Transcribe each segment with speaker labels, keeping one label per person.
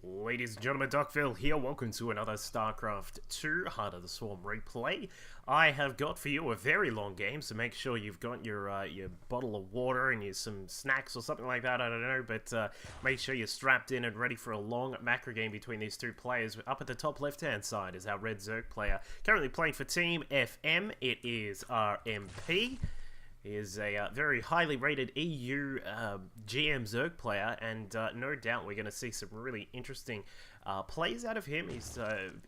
Speaker 1: Ladies and gentlemen, Duckville here. Welcome to another StarCraft 2 Heart of the Swarm replay. I have got for you a very long game, so make sure you've got your bottle of water and some snacks or something like that, I don't know, but make sure you're strapped in and ready for a long macro game between these two players. Up at the top left-hand side is our Red Zerg player, currently playing for Team FM. It is RMP. He is a very highly rated EU GM Zerg player, and no doubt we're going to see some really interesting plays out of him. He's,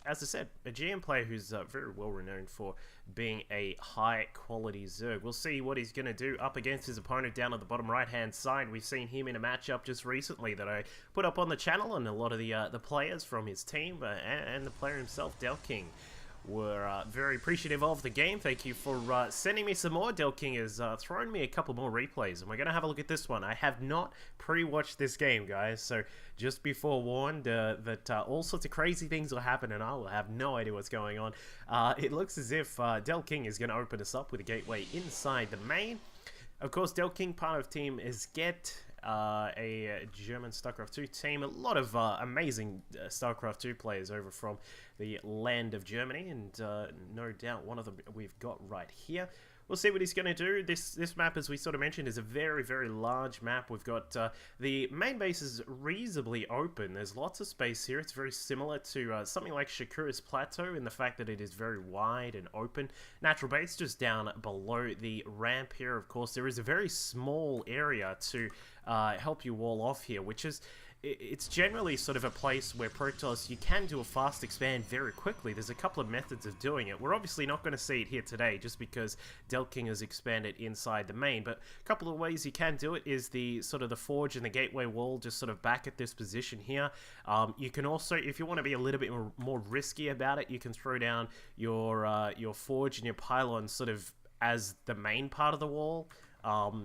Speaker 1: as I said, a GM player who's very well renowned for being a high quality Zerg. We'll see what he's going to do up against his opponent down on the bottom right hand side. We've seen him in a matchup just recently that I put up on the channel, and a lot of the players from his team and the player himself, Delking, were very appreciative of the game. Thank you for sending me some more. Delking has thrown me a couple more replays, and we're going to have a look at this one. I have not pre-watched this game, guys, so just be forewarned that all sorts of crazy things will happen, and I will have no idea what's going on. It looks as if Delking is going to open us up with a gateway inside the main. Of course, Delking, part of Team SGEHT, a German StarCraft 2 team. A lot of amazing StarCraft 2 players over from the land of Germany, and no doubt one of them we've got right here. We'll see what he's going to do. This map, as we sort of mentioned, is a very, very large map. We've got the main base is reasonably open. There's lots of space here. It's very similar to something like Shakura's Plateau in the fact that it is very wide and open. Natural base just down below the ramp here. Of course, there is a very small area to help you wall off here, which is... It's generally sort of a place where Protoss, you can do a fast expand very quickly. There's a couple of methods of doing it. We're obviously not going to see it here today just because Delking has expanded inside the main, but a couple of ways you can do it is the sort of the forge and the gateway wall just sort of back at this position here. You can also, if you want to be a little bit more risky about it, you can throw down your forge and your pylon sort of as the main part of the wall.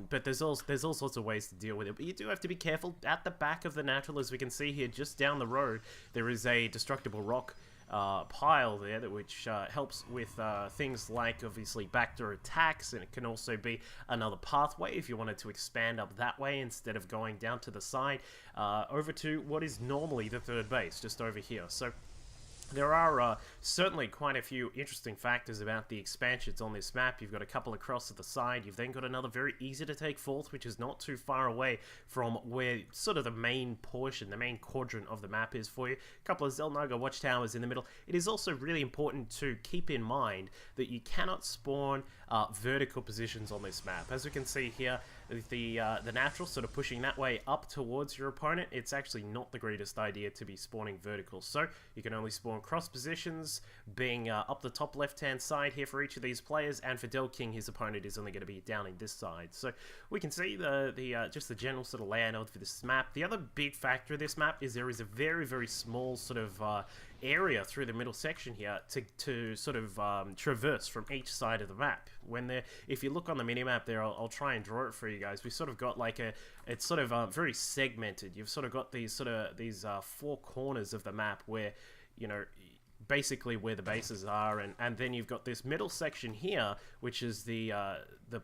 Speaker 1: But there's all sorts of ways to deal with it. But you do have to be careful. At the back of the natural, as we can see here, just down the road, there is a destructible rock pile there, which helps with things like, obviously, backdoor attacks, and it can also be another pathway if you wanted to expand up that way instead of going down to the side, over to what is normally the third base, just over here. So there are certainly quite a few interesting factors about the expansions on this map. You've got a couple across to the side. You've then got another very easy to take fourth, which is not too far away from where sort of the main portion, the main quadrant of the map is for you. A couple of Zelnaga watchtowers in the middle. It is also really important to keep in mind that you cannot spawn vertical positions on this map. As we can see here, the natural sort of pushing that way up towards your opponent, it's actually not the greatest idea to be spawning vertical. So you can only spawn cross positions, being up the top left hand side here for each of these players, and for Delking, his opponent is only going to be down in this side. So we can see just the general sort of layout for this map. The other big factor of this map is there is a very, very small sort of area through the middle section here to sort of traverse from each side of the map. If you look on the minimap there, I'll try and draw it for you guys. We sort of got like it's sort of very segmented. You've sort of got these four corners of the map where, you know, basically where the bases are, and then you've got this middle section here, which is the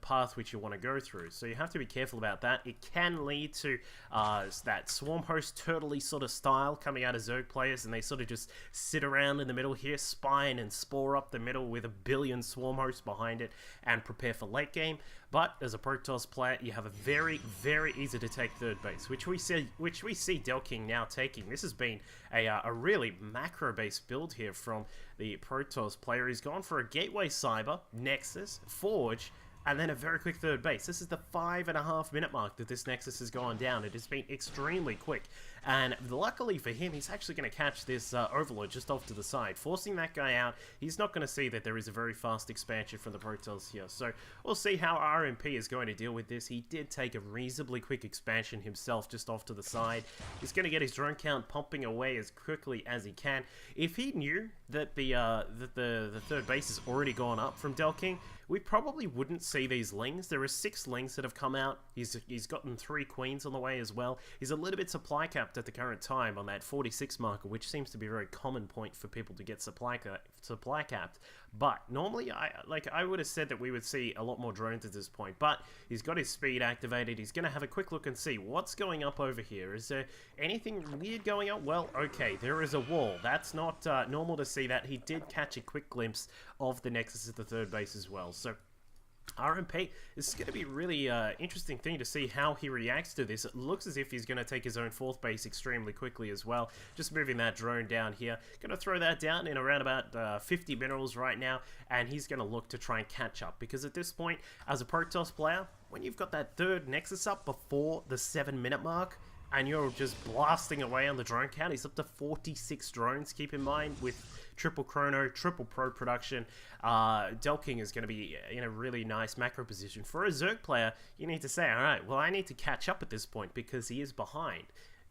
Speaker 1: path which you want to go through. So you have to be careful about that. It can lead to that swarm host turtley sort of style coming out of Zerg players, and they sort of just sit around in the middle here, spine and spore up the middle with a billion swarm hosts behind it, and prepare for late game. But as a Protoss player, you have a very, very easy to take third base, which we see Delking now taking. This has been a really macro-based build here from the Protoss player. He's gone for a Gateway Cyber, Nexus, Forge, and then a very quick third base. This is the 5.5 minute mark that this Nexus has gone down. It has been extremely quick. And luckily for him, he's actually going to catch this Overlord just off to the side, forcing that guy out. He's not going to see that there is a very fast expansion from the Protoss here. So we'll see how RMP is going to deal with this. He did take a reasonably quick expansion himself just off to the side. He's going to get his drone count pumping away as quickly as he can. If he knew that the third base has already gone up from Delking, we probably wouldn't see these lings. There are 6 lings that have come out. He's gotten 3 queens on the way as well. He's a little bit supply capped capped at the current time on that 46 marker, which seems to be a very common point for people to get supply capped. But normally, I would have said that we would see a lot more drones at this point. But he's got his speed activated. He's going to have a quick look and see what's going up over here. Is there anything weird going up? Well, okay, there is a wall. That's not normal to see that. He did catch a quick glimpse of the Nexus at the third base as well. So RMP, this is going to be a really interesting thing to see how he reacts to this. It looks as if he's going to take his own fourth base extremely quickly as well. Just moving that drone down here. Going to throw that down in around about 50 minerals right now, and he's going to look to try and catch up. Because at this point, as a Protoss player, when you've got that third Nexus up before the 7-minute mark, and you're just blasting away on the drone count, he's up to 46 drones, keep in mind, with triple chrono, triple pro production. Delking is going to be in a really nice macro position. For a Zerg player, you need to say, alright, well, I need to catch up at this point because he is behind,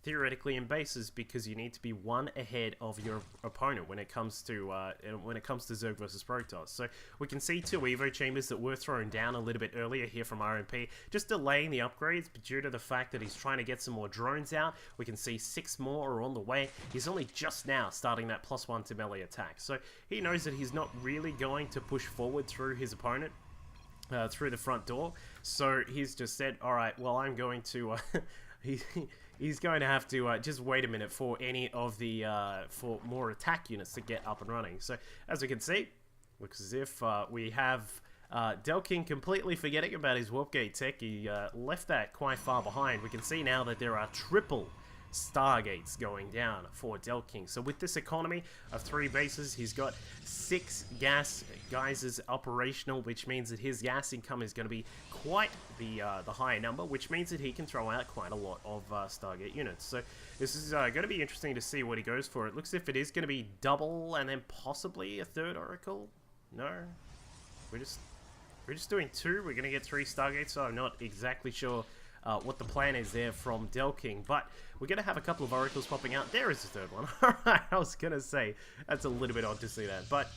Speaker 1: theoretically, in bases, because you need to be one ahead of your opponent when it comes to Zerg versus Protoss. So we can see 2 Evo chambers that were thrown down a little bit earlier here from RMP, just delaying the upgrades, but due to the fact that he's trying to get some more drones out, we can see 6 more are on the way. He's only just now starting that +1 to melee attack, so he knows that he's not really going to push forward through his opponent through the front door. So he's just said, alright, well, I'm going to he's going to have to just wait a minute for any of the for more attack units to get up and running. So as we can see, looks as if we have Delking completely forgetting about his warp gate tech. He left that quite far behind. We can see now that there are triple Stargates going down for Delking. So with this economy of 3 bases, he's got 6 gas geysers operational, which means that his gas income is going to be quite the higher number, which means that he can throw out quite a lot of Stargate units. So this is going to be interesting to see what he goes for. It looks as if it is going to be double and then possibly a third Oracle. No, we're just doing 2. We're going to get 3 Stargates, so I'm not exactly sure what the plan is there from Delking, but we're going to have a couple of Oracles popping out. There is the third one. Alright, I was going to say, that's a little bit odd to see that, but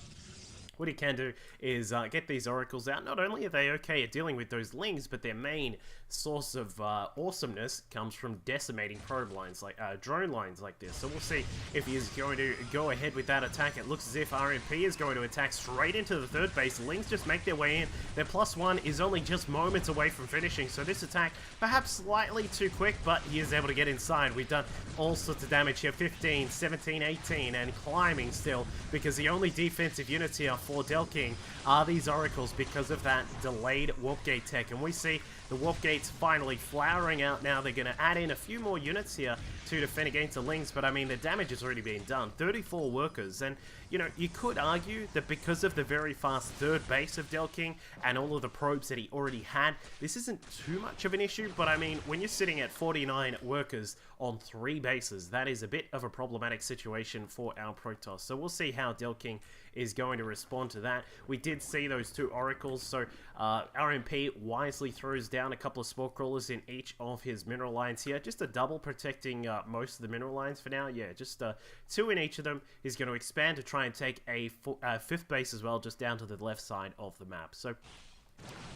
Speaker 1: what he can do is get these Oracles out. Not only are they okay at dealing with those Lings, but their main source of awesomeness comes from decimating probe lines, like drone lines like this. So we'll see if he is going to go ahead with that attack. It looks as if RMP is going to attack straight into the third base. Lings just make their way in. Their +1 is only just moments away from finishing, so this attack perhaps slightly too quick, but he is able to get inside. We've done all sorts of damage here, 15, 17, 18, and climbing still, because the only defensive units here for Delking are these Oracles because of that delayed warp gate tech, and we see the warp gates finally flowering out now. They're going to add in a few more units here to defend against the Lings, but I mean, the damage has already been done. 34 workers, and you know, you could argue that because of the very fast third base of Delking and all of the probes that he already had, this isn't too much of an issue, but I mean, when you're sitting at 49 workers on 3 bases, that is a bit of a problematic situation for our Protoss. So we'll see how Delking is going to respond to that. We did see those 2 Oracles, so RMP wisely throws down a couple of Spore Crawlers in each of his mineral lines here, just a double protecting most of the mineral lines for now. Yeah, just 2 in each of them. He's going to expand to try and take a 5th base as well, just down to the left side of the map. So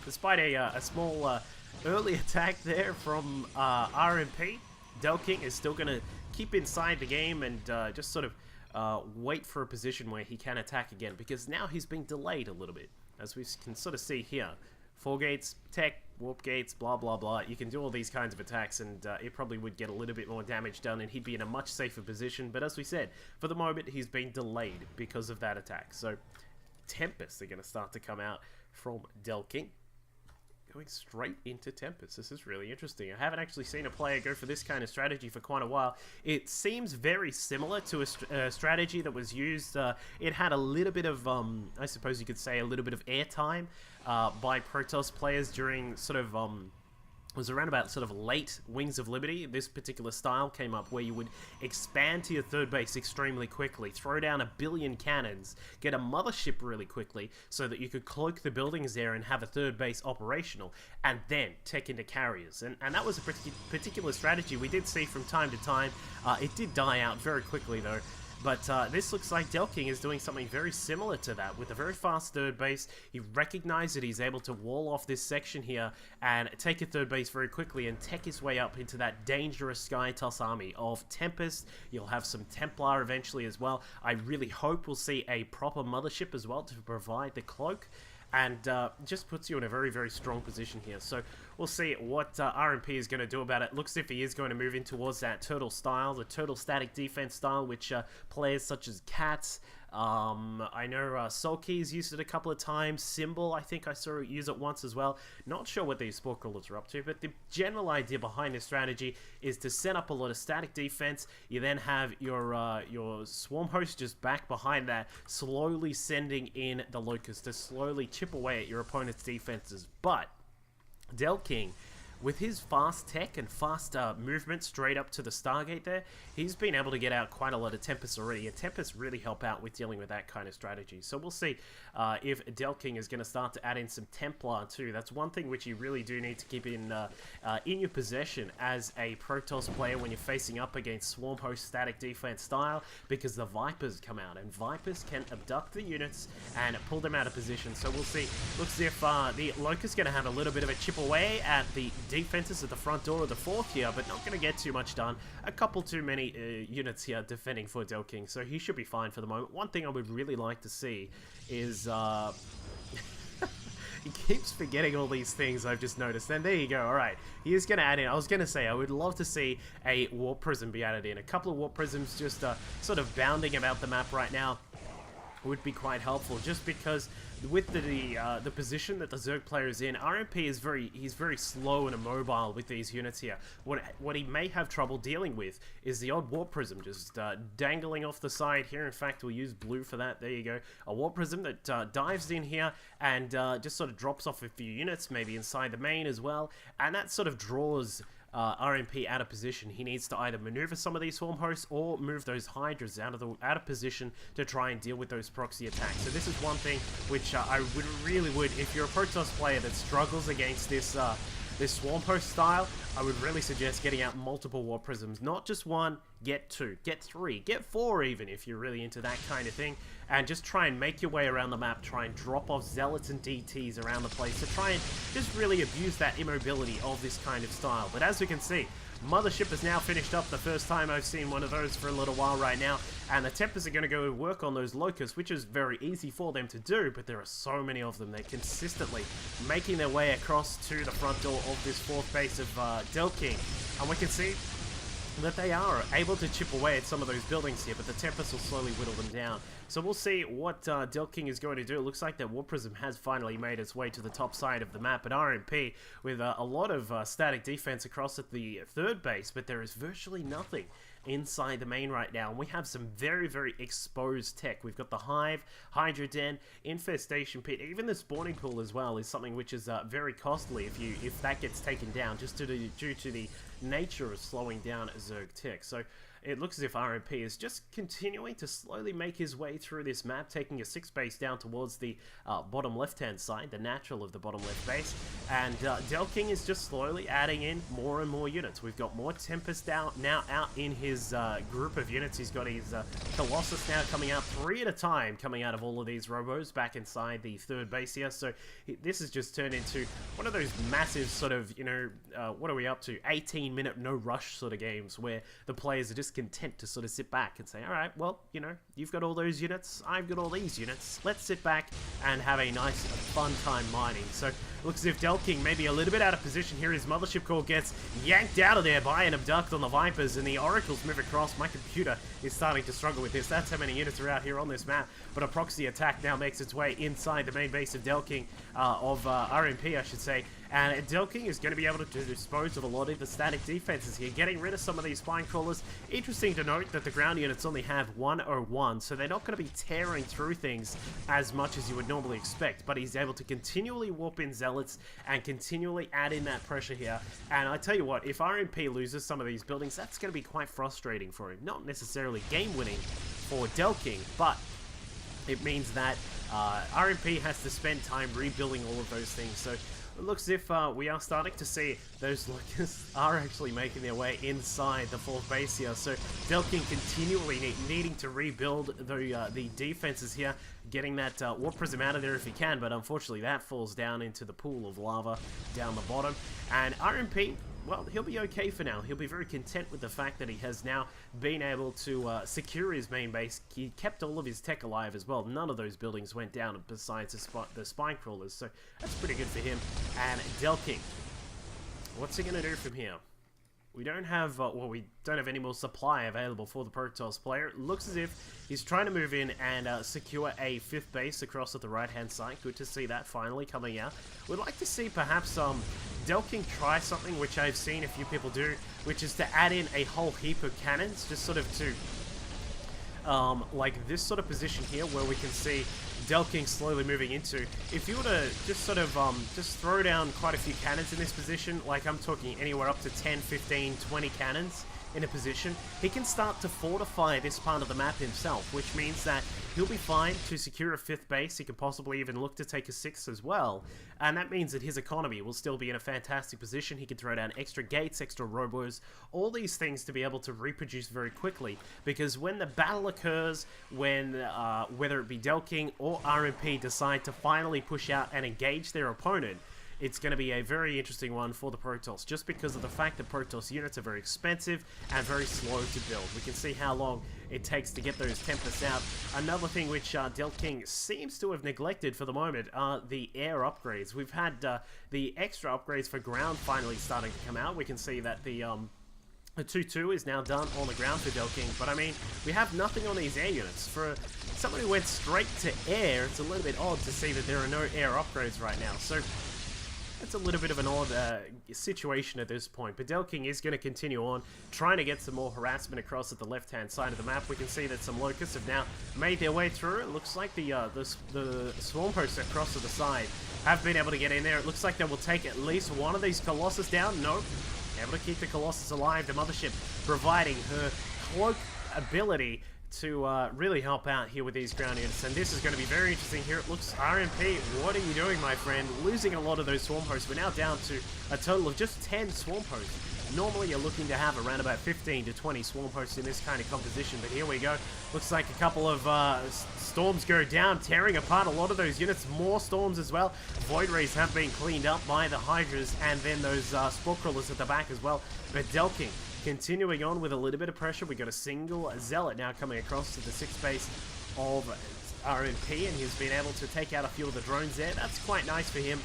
Speaker 1: despite a small early attack there from RMP, Delking is still going to keep inside the game and just sort of wait for a position where he can attack again, because now he's being delayed a little bit, as we can sort of see here. 4 gates, tech, warp gates, blah blah blah. You can do all these kinds of attacks, and it probably would get a little bit more damage done, and he'd be in a much safer position. But as we said, for the moment, he's been delayed because of that attack. So Tempests are going to start to come out from Delking. Going straight into Tempest. This is really interesting. I haven't actually seen a player go for this kind of strategy for quite a while. It seems very similar to a strategy that was used. It had a little bit of, I suppose you could say, a little bit of airtime by Protoss players during sort of was around about sort of late Wings of Liberty. This particular style came up where you would expand to your third base extremely quickly, throw down 1 billion cannons, get a mothership really quickly so that you could cloak the buildings there and have a third base operational, and then tech into carriers. And that was a particular strategy we did see from time to time. It did die out very quickly though. But this looks like Delking is doing something very similar to that. With a very fast third base, he recognized that he's able to wall off this section here and take a third base very quickly and tech his way up into that dangerous Sky Toss army of Tempest. You'll have some Templar eventually as well. I really hope we'll see a proper mothership as well to provide the cloak. And just puts you in a very, very strong position here. So we'll see what RMP is going to do about it. Looks as if he is going to move in towards that turtle style, the turtle static defense style, which players such as Cats, I know Sulky's used it a couple of times. Symbol, I think I saw it use it once as well. Not sure what these sport crawlers are up to, but the general idea behind this strategy is to set up a lot of static defense. You then have your swarm host just back behind that, slowly sending in the Locust to slowly chip away at your opponent's defenses. But Delking, with his fast tech and fast movement straight up to the Stargate there, he's been able to get out quite a lot of Tempests already, and Tempests really help out with dealing with that kind of strategy. So we'll see if Delking is going to start to add in some Templar too. That's one thing which you really do need to keep in your possession as a Protoss player when you're facing up against Swarm Host static defense style, because the Vipers come out, and Vipers can abduct the units and pull them out of position. So we'll see. Looks as if the Locust is going to have a little bit of a chip away at the defenses at the front door of the fourth here, but not going to get too much done. A couple too many units here defending for Delking, so he should be fine for the moment. One thing I would really like to see is he keeps forgetting all these things I've just noticed. And there you go. All right, he is going to add in. I was going to say I would love to see a warp prism be added in. A couple of warp prisms just sort of bounding about the map right now would be quite helpful, just because with the position that the Zerg player is in, RMP is he's very slow and immobile with these units here. What he may have trouble dealing with is the odd warp prism just dangling off the side here. In fact, we'll use blue for that. There you go. A warp prism that dives in here and just sort of drops off a few units, maybe inside the main as well, and that sort of draws RMP out of position. He needs to either maneuver some of these swarm hosts or move those hydras out of position to try and deal with those proxy attacks. So this is one thing which I really would, if you're a Protoss player that struggles against this this swarm host style, I would really suggest getting out multiple warp prisms. Not just one, get two, get three, get four even if you're really into that kind of thing. And just try and make your way around the map, try and drop off zealots and DTs around the place to try and just really abuse that immobility of this kind of style. But as we can see, Mothership has now finished up. The first time I've seen one of those for a little while right now, and the Tempers are going to go work on those Locusts, which is very easy for them to do, but there are so many of them. They're consistently making their way across to the front door of this fourth base of Delking, and we can see that they are able to chip away at some of those buildings here, but the Tempest will slowly whittle them down. So we'll see what Delking is going to do. It looks like that Warp Prism has finally made its way to the top side of the map at RMP, with a lot of static defense across at the third base, but there is virtually nothing inside the main right now, and we have some very, very exposed tech. We've got the Hive, Hydra Den, Infestation Pit, even the spawning pool as well is something which is very costly if that gets taken down, just due to the nature of slowing down Zerg tech. So it looks as if RMP is just continuing to slowly make his way through this map, taking a 6 base down towards the bottom left-hand side, the natural of the bottom left base, and Delking is just slowly adding in more and more units. We've got more Tempest now out in his group of units. He's got his Colossus now coming out 3 at a time, coming out of all of these robos back inside the third base here. So this has just turned into one of those massive sort of, you know, what are we up to, 18-minute no-rush sort of games where the players are just content to sort of sit back and say, all right, well, you know, you've got all those units, I've got all these units, let's sit back and have a nice fun time mining. So it looks as if Delking may be a little bit out of position here. His mothership core gets yanked out of there by an abduct on the Vipers, and the Oracles move across. My computer is starting to struggle with this. That's how many units are out here on this map, but a proxy attack now makes its way inside the main base of Delking, RMP I should say, and Delking is going to be able to dispose of a lot of the static defenses here, getting rid of some of these spine crawlers. Interesting to note that the ground units only have 101, so they're not going to be tearing through things as much as you would normally expect, but he's able to continually warp in zealots and continually add in that pressure here. And I tell you what, if RMP loses some of these buildings, that's going to be quite frustrating for him. Not necessarily game-winning for Delking, but it means that RMP has to spend time rebuilding all of those things. So it looks as if we are starting to see those locusts are actually making their way inside the fourth base here. So Delking continually needing to rebuild the defenses here, getting that Warp Prism out of there if he can, but unfortunately that falls down into the pool of lava down the bottom. And RMP, well, he'll be okay for now. He'll be very content with the fact that he has now been able to secure his main base. He kept all of his tech alive as well. None of those buildings went down besides the spine crawlers, so that's pretty good for him. And Delking, what's he going to do from here? We don't have, well, we don't have any more supply available for the Protoss player. It looks as if he's trying to move in and secure a fifth base across at the right-hand side. Good to see that finally coming out. We'd like to see perhaps Delking try something which I've seen a few people do, which is to add in a whole heap of cannons, just sort of to, like this sort of position here where we can see Delking slowly moving into. If you were to just sort of just throw down quite a few cannons in this position, like I'm talking anywhere up to 10, 15, 20 cannons in a position, he can start to fortify this part of the map himself, which means that he'll be fine to secure a fifth base. He could possibly even look to take a sixth as well, and that means that his economy will still be in a fantastic position. He can throw down extra gates, extra robos, all these things to be able to reproduce very quickly, because when the battle occurs, when whether it be Delking or RMP decide to finally push out and engage their opponent, it's going to be a very interesting one for the Protoss, just because of the fact that Protoss units are very expensive and very slow to build. We can see how long it takes to get those Tempests out. Another thing which Delking seems to have neglected for the moment are the air upgrades. We've had the extra upgrades for ground finally starting to come out. We can see that the 2-2 is now done on the ground for Delking, but I mean, we have nothing on these air units. For someone who went straight to air, it's a little bit odd to see that there are no air upgrades right now. So it's a little bit of an odd situation at this point, but Delking is going to continue on, trying to get some more harassment across at the left-hand side of the map. We can see that some locusts have now made their way through. It looks like the swarm hosts across to the side have been able to get in there. It looks like they will take at least one of these Colossus down. Nope. Able to keep the Colossus alive. The Mothership providing her cloak ability to really help out here with these ground units, and this is going to be very interesting here. It looks, RMP, what are you doing, my friend? Losing a lot of those swarm hosts. We're now down to a total of just 10 swarm hosts. Normally you're looking to have around about 15 to 20 swarm hosts in this kind of composition, but here we go. Looks like a couple of storms go down, tearing apart a lot of those units. More storms as well. Void Rays have been cleaned up by the Hydras, and then those Spore Crawlers at the back as well. But Delking continuing on with a little bit of pressure. We got a single Zealot now coming across to the sixth base of RMP, and he's been able to take out a few of the drones there. That's quite nice for him.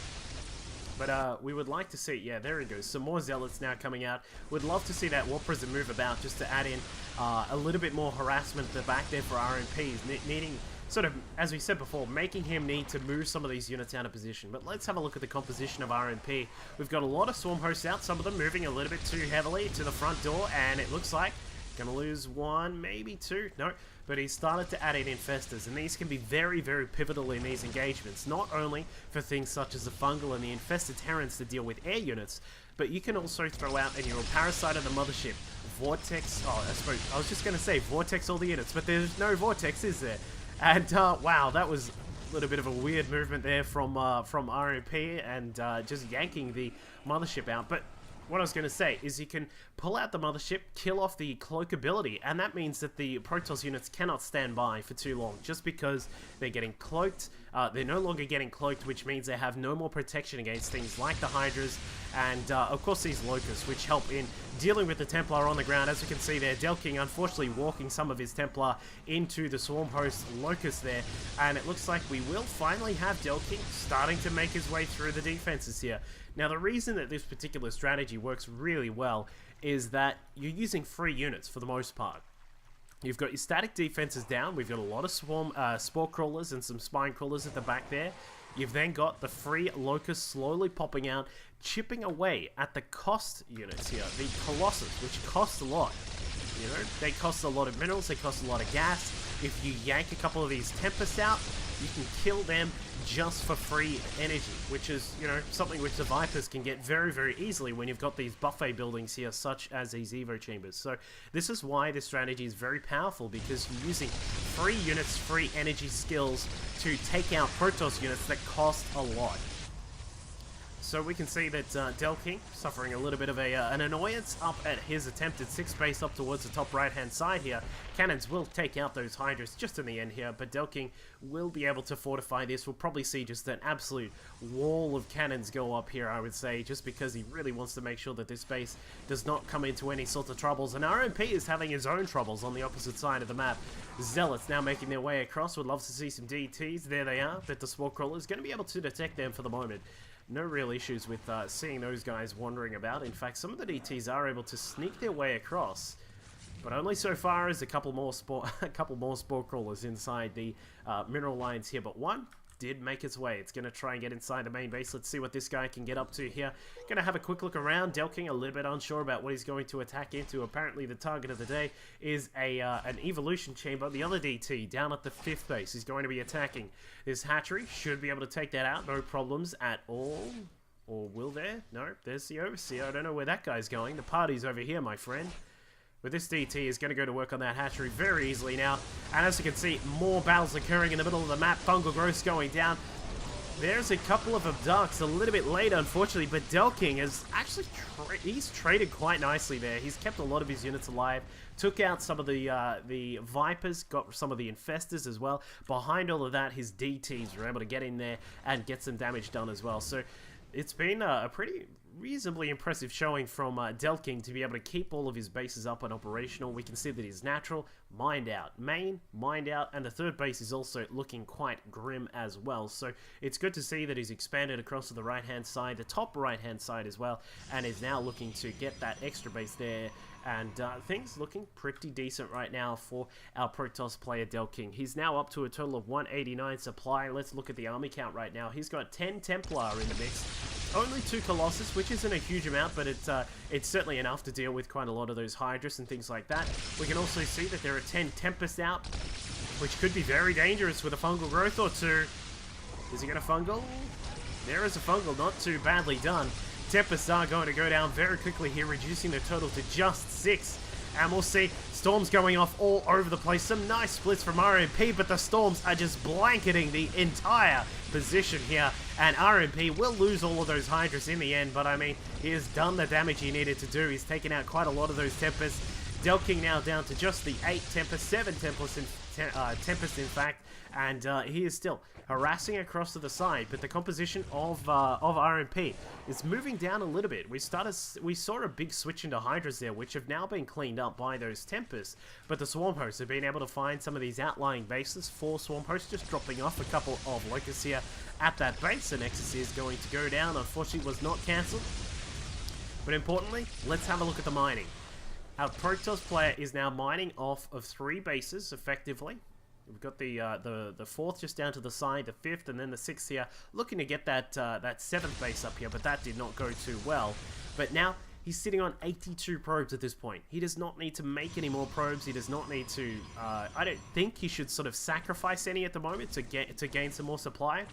Speaker 1: But we would like to see, yeah, there he goes, some more Zealots now coming out. Would love to see that Warp Prism move about just to add in a little bit more harassment at the back there for RMP, needing, sort of, as we said before, making him need to move some of these units out of position. But let's have a look at the composition of RMP. We've got a lot of Swarm Hosts out, some of them moving a little bit too heavily to the front door, and it looks like gonna lose one, maybe two, no, but he's started to add in Infestors, and these can be very, very pivotal in these engagements, not only for things such as the Fungal and the Infested Terrans to deal with air units, but you can also throw out in your Parasite of the Mothership, Vortex, I was just gonna say Vortex all the units, but there's no Vortex, is there? And wow, that was a little bit of a weird movement there from RMP, and just yanking the Mothership out. But what I was going to say is you can pull out the Mothership, kill off the cloak ability, and that means that the Protoss units cannot stand by for too long, just because they're getting cloaked. They're no longer getting cloaked, which means they have no more protection against things like the Hydras, and of course these Locusts, which help in dealing with the Templar on the ground. As you can see there, Delking unfortunately walking some of his Templar into the Swarm Host Locust there, and it looks like we will finally have Delking starting to make his way through the defenses here. Now, the reason that this particular strategy works really well is that you're using free units for the most part. You've got your static defenses down. We've got a lot of Spore Crawlers and some Spine Crawlers at the back there. You've then got the free Locusts slowly popping out, chipping away at the cost units here. The Colossus, which cost a lot. You know, they cost a lot of minerals, they cost a lot of gas. If you yank a couple of these Tempests out, you can kill them just for free energy, which is, you know, something which the Vipers can get very, very easily when you've got these buffet buildings here, such as these Evo chambers. So this is why this strategy is very powerful, because you're using free units, free energy skills to take out Protoss units that cost a lot. So we can see that Delking suffering a little bit of an annoyance up at his attempted 6 base up towards the top right-hand side here. Cannons will take out those Hydras just in the end here, but Delking will be able to fortify this. We'll probably see just an absolute wall of cannons go up here, I would say, just because he really wants to make sure that this base does not come into any sort of troubles. And RMP is having his own troubles on the opposite side of the map. Zealots now making their way across. Would love to see some DTs. There they are, but the Spore Crawler is going to be able to detect them for the moment. No real issues with seeing those guys wandering about. In fact, some of the DTs are able to sneak their way across, but only so far as a couple more spore crawlers inside the mineral lines here. But one did make its way. It's going to try and get inside the main base. Let's see what this guy can get up to here. Going to have a quick look around. Delking a little bit unsure about what he's going to attack into. Apparently the target of the day is an evolution chamber. The other DT down at the 5th base is going to be attacking this hatchery. Should be able to take that out. No problems at all. Or will there? No, there's the Overseer. I don't know where that guy's going. The party's over here, my friend. But this DT is going to go to work on that hatchery very easily now. And as you can see, more battles occurring in the middle of the map. Fungal growth going down. There's a couple of abducts a little bit late, unfortunately, but Delking has actually he's traded quite nicely there. He's kept a lot of his units alive, took out some of the Vipers, got some of the Infestors as well. Behind all of that, his DTs were able to get in there and get some damage done as well. So it's been a pretty reasonably impressive showing from Delking to be able to keep all of his bases up and operational. We can see that his natural, mined out, main, mined out, and the 3rd base is also looking quite grim as well. So it's good to see that he's expanded across to the right-hand side, the top right-hand side as well, and is now looking to get that extra base there. And things looking pretty decent right now for our Protoss player Delking. He's now up to a total of 189 supply. Let's look at the army count right now. He's got 10 Templar in the mix. Only 2 Colossus, which isn't a huge amount, but it's certainly enough to deal with quite a lot of those Hydras and things like that. We can also see that there are 10 Tempests out, which could be very dangerous with a fungal growth or 2. Is he going to fungal? There is a fungal, not too badly done. Tempests are going to go down very quickly here, reducing the total to just 6. And we'll see storms going off all over the place. Some nice splits from RMP, but the storms are just blanketing the entire position here. And RMP will lose all of those Hydras in the end, but I mean, he has done the damage he needed to do. He's taken out quite a lot of those Tempests. Delking now down to just the 8 Tempests, 7 Tempests in fact, and he is still harassing across to the side, but the composition of RMP is moving down a little bit. We saw a big switch into Hydras there, which have now been cleaned up by those Tempests, but the Swarm Hosts have been able to find some of these outlying bases. 4 Swarm Hosts just dropping off a couple of Locusts here at that base. The Nexus is going to go down. Unfortunately, was not cancelled. But importantly, let's have a look at the mining. Our Protoss player is now mining off of 3 bases, effectively. We've got the 4th just down to the side, the 5th, and then the 6th here, looking to get that 7th base up here, but that did not go too well. But now, he's sitting on 82 probes at this point. He does not need to make any more probes. He does not need to... I don't think he should sort of sacrifice any at the moment to gain some more supply.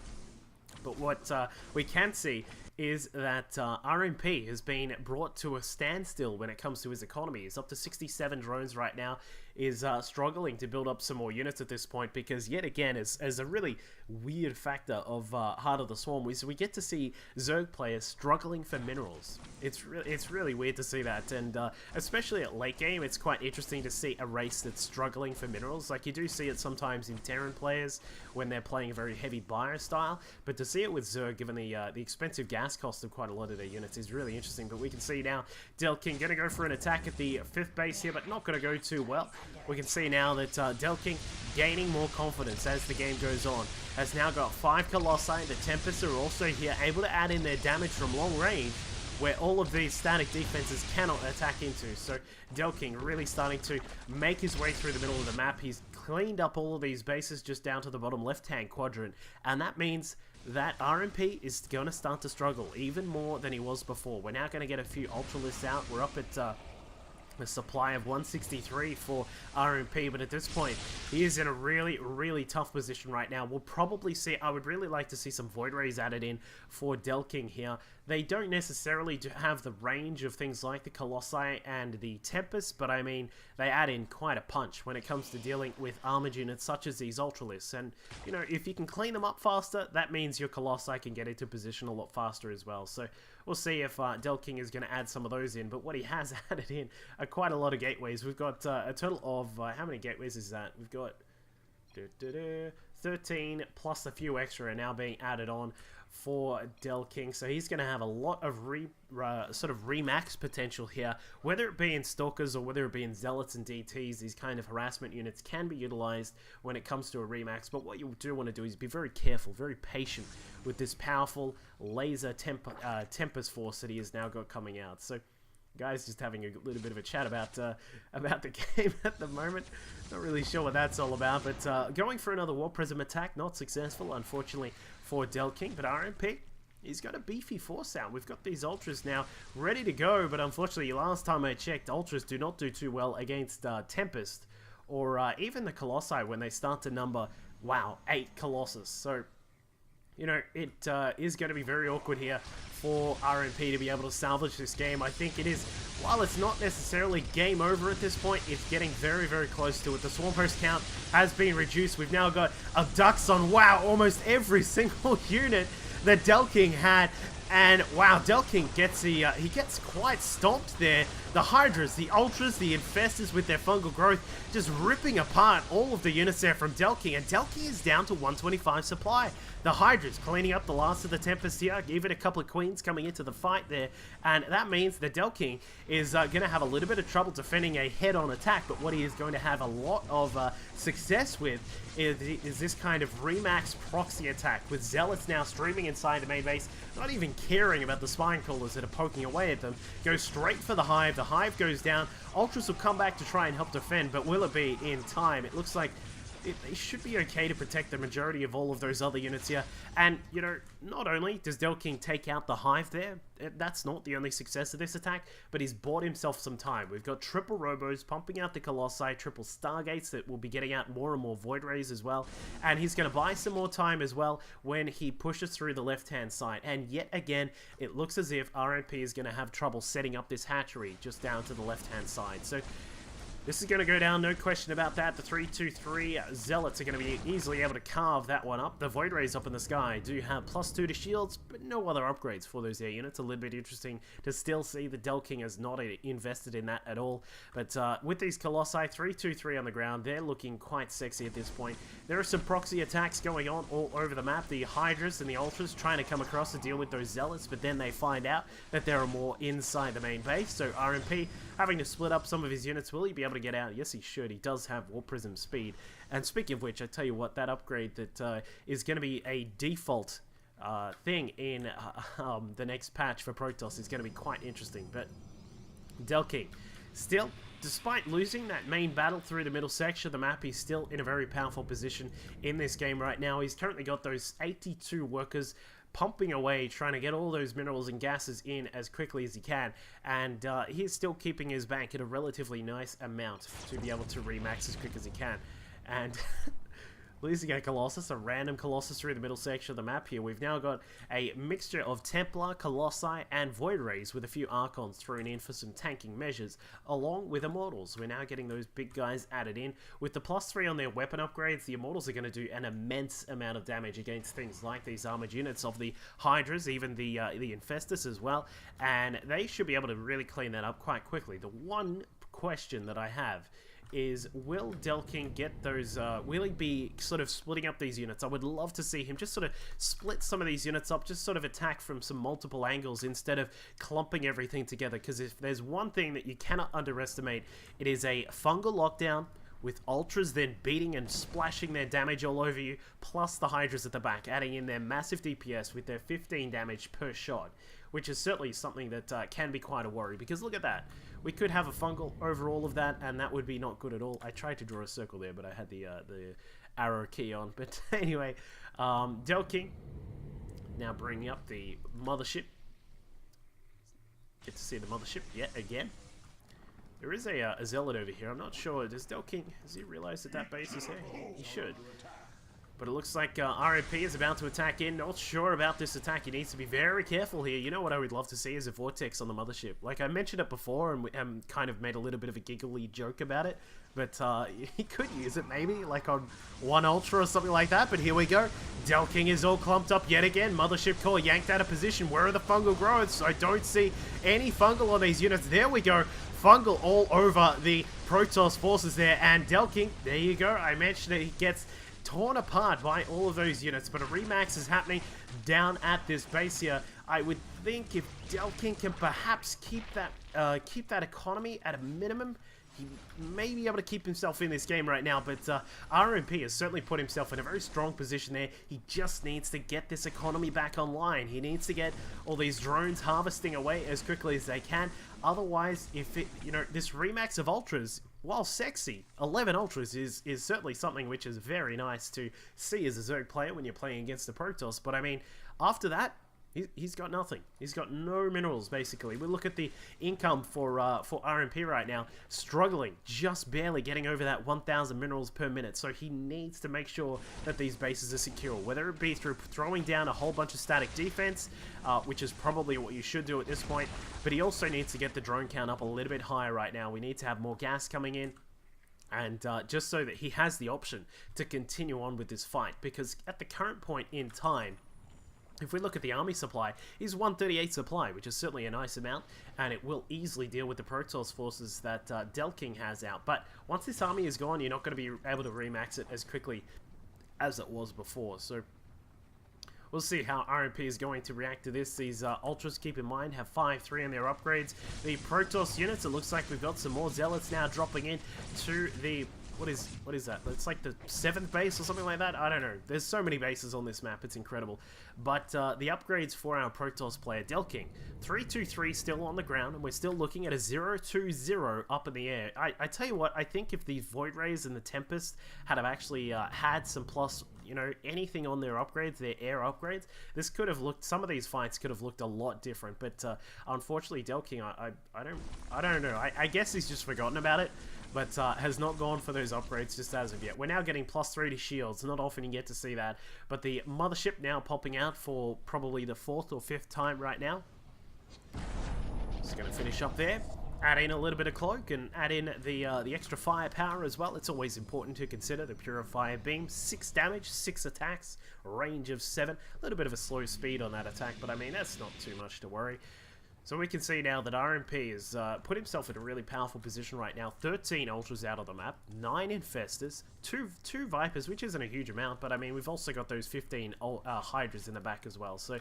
Speaker 1: But what we can see is that RMP has been brought to a standstill when it comes to his economy. He's up to 67 drones right now, is struggling to build up some more units at this point, because yet again, as a really weird factor of Heart of the Swarm, we get to see Zerg players struggling for minerals. It's really weird to see that, and especially at late game, it's quite interesting to see a race that's struggling for minerals. Like, you do see it sometimes in Terran players when they're playing a very heavy buyer style, but to see it with Zerg, given the expensive gas cost of quite a lot of their units, is really interesting. But we can see now Delking going to go for an attack at the 5th base here, but not going to go too well. We can see now that Delking gaining more confidence as the game goes on. Has now got 5 Colossi. The Tempests are also here, able to add in their damage from long range, where all of these static defenses cannot attack into. So Delking really starting to make his way through the middle of the map. He's cleaned up all of these bases just down to the bottom left-hand quadrant, and that means that RMP is going to start to struggle even more than he was before. We're now going to get a few Ultralists out. We're up at a supply of 163 for RMP, but at this point, he is in a really, really tough position right now. We'll probably see, I would really like to see some Void Rays added in for Delking here. They don't necessarily have the range of things like the Colossi and the Tempest, but I mean, they add in quite a punch when it comes to dealing with armored units such as these Ultralisks. And, you know, if you can clean them up faster, that means your Colossi can get into position a lot faster as well. So we'll see if Delking is going to add some of those in, but what he has added in are quite a lot of gateways. We've got a total of, how many gateways is that? We've got 13 plus a few extra are now being added on for Delking, so he's going to have a lot of sort of remax potential here, whether it be in Stalkers or whether it be in Zealots and DTs. These kind of harassment units can be utilized when it comes to a remax, but what you do want to do is be very careful, very patient with this powerful laser Tempest Force that he has now got coming out. So guys, just having a little bit of a chat about the game at the moment. Not really sure what that's all about, but going for another Warp Prism attack, not successful, unfortunately, for Delking. But RMP, he's got a beefy force out. We've got these Ultras now ready to go, but unfortunately, last time I checked, Ultras do not do too well against Tempest, or even the Colossi when they start to number, wow, 8 Colossus. So, you know, it is going to be very awkward here for RMP to be able to salvage this game. I think it is, while it's not necessarily game over at this point, it's getting very, very close to it. The Swarm Host count has been reduced. We've now got abducts on, wow, almost every single unit that Delking had. And wow, Delking gets he gets quite stomped there. The Hydras, the Ultras, the Infestors with their fungal growth, just ripping apart all of the units there from Delking. And Delking is down to 125 supply. The Hydras cleaning up the last of the Tempest here, even a couple of Queens coming into the fight there. And that means that Delking is going to have a little bit of trouble defending a head-on attack. But what he is going to have a lot of success with is this kind of remax proxy attack, with Zealots now streaming inside the main base, not even caring about the spine crawlers that are poking away at them. Go straight for the Hive. The Hive goes down. Ultras will come back to try and help defend, but will it be in time? It looks like they should be okay to protect the majority of all of those other units here. And, you know, not only does Delking take out the Hive there, that's not the only success of this attack, but he's bought himself some time. We've got triple Robos pumping out the Colossi, triple Stargates that will be getting out more and more Void Rays as well. And he's going to buy some more time as well when he pushes through the left-hand side. And yet again, it looks as if RMP is going to have trouble setting up this hatchery just down to the left-hand side. So this is going to go down, no question about that. The 3-2-3 Zealots are going to be easily able to carve that one up. The Void Rays up in the sky do have +2 to shields, but no other upgrades for those air units. A little bit interesting to still see the Delking has not invested in that at all. But with these Colossi, 3-2-3 on the ground, they're looking quite sexy at this point. There are some proxy attacks going on all over the map. The Hydras and the Ultras trying to come across to deal with those Zealots, but then they find out that there are more inside the main base. So RMP having to split up some of his units. Will he be able to get out? Yes, he should. He does have Warp Prism speed. And speaking of which, I tell you what, that upgrade that is going to be a default thing in the next patch for Protoss is going to be quite interesting. But Delking, still, despite losing that main battle through the middle section of the map, he's still in a very powerful position in this game right now. He's currently got those 82 workers pumping away, trying to get all those minerals and gases in as quickly as he can, and he's still keeping his bank at a relatively nice amount to be able to remax as quick as he can. And losing a Colossus, a random Colossus through the middle section of the map here. We've now got a mixture of Templar, Colossi, and Void Rays with a few Archons thrown in for some tanking measures, along with Immortals. We're now getting those big guys added in. With the +3 on their weapon upgrades, the Immortals are going to do an immense amount of damage against things like these armored units of the Hydras, even the Infestus as well, and they should be able to really clean that up quite quickly. The one question that I have is, will Delking get those, will he be sort of splitting up these units? I would love to see him just sort of split some of these units up, just sort of attack from some multiple angles instead of clumping everything together, because if there's one thing that you cannot underestimate, it is a fungal lockdown with Ultras then beating and splashing their damage all over you, plus the Hydras at the back, adding in their massive DPS with their 15 damage per shot, which is certainly something that can be quite a worry, because look at that. We could have a fungal over all of that, and that would be not good at all. I tried to draw a circle there, but I had the arrow key on. But anyway, Delking now bringing up the mothership. Get to see the mothership yet again. There is a Zealot over here. I'm not sure. Does Delking, has he realized that that base is there? He should. But it looks like RMP is about to attack in. Not sure about this attack. He needs to be very careful here. You know what I would love to see is a Vortex on the mothership. Like I mentioned it before and we kind of made a little bit of a giggly joke about it. But he could use it maybe like on 1 Ultra or something like that. But here we go. Delking is all clumped up yet again. Mothership core yanked out of position. Where are the fungal growers? I don't see any fungal on these units. There we go. Fungal all over the Protoss forces there. And Delking, there you go. I mentioned it. He gets torn apart by all of those units, but a remax is happening down at this base here. I would think if Delking can perhaps keep that economy at a minimum, he may be able to keep himself in this game right now, but RMP has certainly put himself in a very strong position there. He just needs to get this economy back online. He needs to get all these drones harvesting away as quickly as they can. Otherwise, if it, you know, this remax of Ultras, while sexy, 11 Ultras is certainly something which is very nice to see as a Zerg player when you're playing against the Protoss. But I mean, after that, he's got nothing. He's got no minerals, basically. We look at the income for RMP right now, struggling, just barely getting over that 1,000 minerals per minute. So he needs to make sure that these bases are secure, whether it be through throwing down a whole bunch of static defense, which is probably what you should do at this point, but he also needs to get the drone count up a little bit higher right now. We need to have more gas coming in. And just so that he has the option to continue on with this fight, because at the current point in time, if we look at the army supply, he's 138 supply, which is certainly a nice amount, and it will easily deal with the Protoss forces that Delking has out. But once this army is gone, you're not going to be able to remax it as quickly as it was before. So we'll see how RMP is going to react to this. These Ultras, keep in mind, have 5-3 in their upgrades. The Protoss units, it looks like we've got some more Zealots now dropping in to the... What is that? It's like the 7th base or something like that? I don't know. There's so many bases on this map. It's incredible. But the upgrades for our Protoss player, Delking. 3-2-3 still on the ground, and we're still looking at a 0-2-0 up in the air. I tell you what, I think if the Void Rays and the Tempest had have actually had some plus, you know, anything on their upgrades, their air upgrades, this could have looked, some of these fights could have looked a lot different. But unfortunately, Delking, I don't know. I guess he's just forgotten about it. But has not gone for those upgrades just as of yet. We're now getting +3 to shields. Not often you get to see that. But the mothership now popping out for probably the 4th or 5th time right now. Just going to finish up there. Add in a little bit of cloak and add in the extra firepower as well. It's always important to consider the Purifier Beam. 6 damage, 6 attacks, range of 7. A little bit of a slow speed on that attack, but I mean, that's not too much to worry. So we can see now that RMP has put himself in a really powerful position right now. 13 Ultras out of the map, 9 Infestors, 2 Vipers, which isn't a huge amount, but I mean, we've also got those 15 Hydras in the back as well. So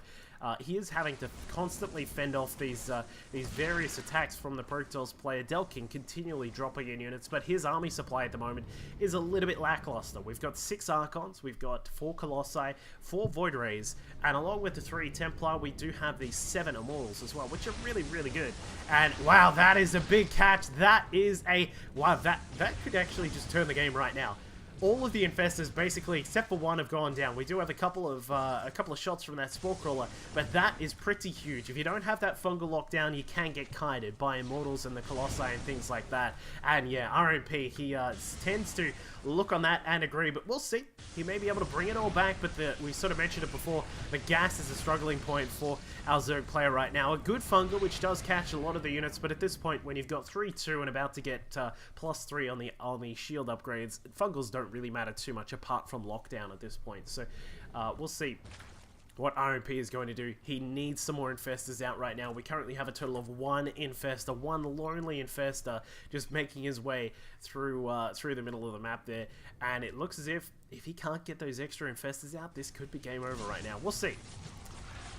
Speaker 1: he is having to constantly fend off these various attacks from the Protoss player. Delking continually dropping in units, but his army supply at the moment is a little bit lackluster. We've got 6 Archons, we've got 4 Colossi, 4 Void Rays, and along with the 3 Templar, we do have these 7 Immortals as well, which are really, really good. And wow, that is a big catch. That is a... Wow, that could actually just turn the game right now. All of the Infestors, basically, except for one, have gone down. We do have a couple of shots from that Spore Crawler, but that is pretty huge. If you don't have that fungal lockdown, you can get kited by Immortals and the Colossi and things like that. And yeah, RMP, he tends to look on that and agree, but we'll see. He may be able to bring it all back, but we sort of mentioned it before, the gas is a struggling point for our Zerg player right now. A good fungal, which does catch a lot of the units, but at this point, when you've got 3-2 and about to get +3 on the shield upgrades, fungals don't really matter too much apart from lockdown at this point. So we'll see what RMP is going to do. He needs some more Infestors out right now. We currently have a total of 1 Infestor, 1 lonely Infestor, just making his way through the middle of the map there. And it looks as if he can't get those extra Infestors out, this could be game over right now. We'll see.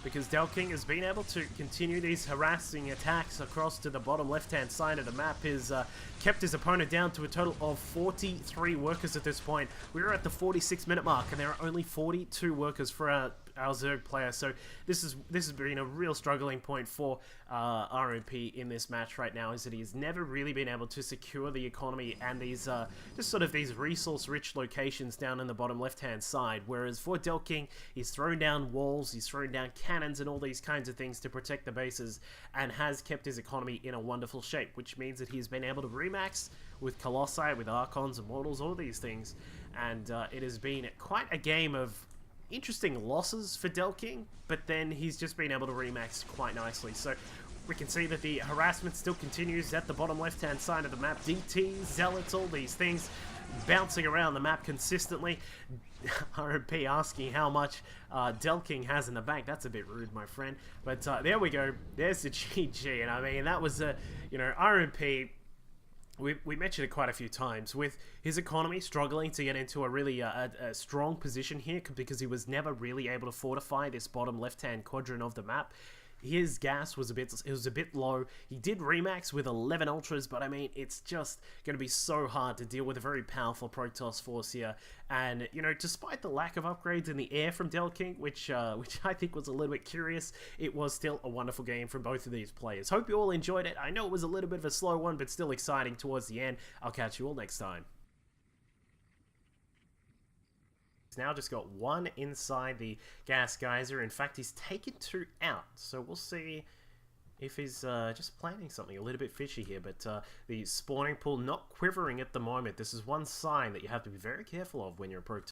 Speaker 1: Because Delking has been able to continue these harassing attacks across to the bottom left-hand side of the map. Has kept his opponent down to a total of 43 workers at this point. We're at the 46-minute mark, and there are only 42 workers for our Zerg player. So this has been a real struggling point for RMP in this match right now, is that he's never really been able to secure the economy and these just sort of these resource-rich locations down in the bottom left-hand side. Whereas for Delking, he's thrown down walls, he's thrown down cannons and all these kinds of things to protect the bases, and has kept his economy in a wonderful shape, which means that he's been able to remax with Colossi, with Archons, Immortals, all these things, and it has been quite a game of interesting losses for Delking, but then he's just been able to remax quite nicely. So we can see that the harassment still continues at the bottom left-hand side of the map. DTs, Zealots, all these things bouncing around the map consistently. RMP asking how much Delking has in the bank. That's a bit rude, my friend. But there we go. There's the GG. And I mean, that was you know, RMP. We mentioned it quite a few times, with his economy struggling to get into a really a strong position here because he was never really able to fortify this bottom left-hand quadrant of the map. His gas was a bit low. He did remax with 11 ultras, but I mean, it's just going to be so hard to deal with a very powerful Protoss force here. And you know, despite the lack of upgrades in the air from Delking, which I think was a little bit curious, it was still a wonderful game from both of these players. Hope you all enjoyed it. I know it was a little bit of a slow one, but still exciting towards the end. I'll catch you all next time. Now just got one inside the gas geyser. In fact, he's taken two out, so we'll see if he's just planning something a little bit fishy here. But the spawning pool not quivering at the moment. This is one sign that you have to be very careful of when you're approaching.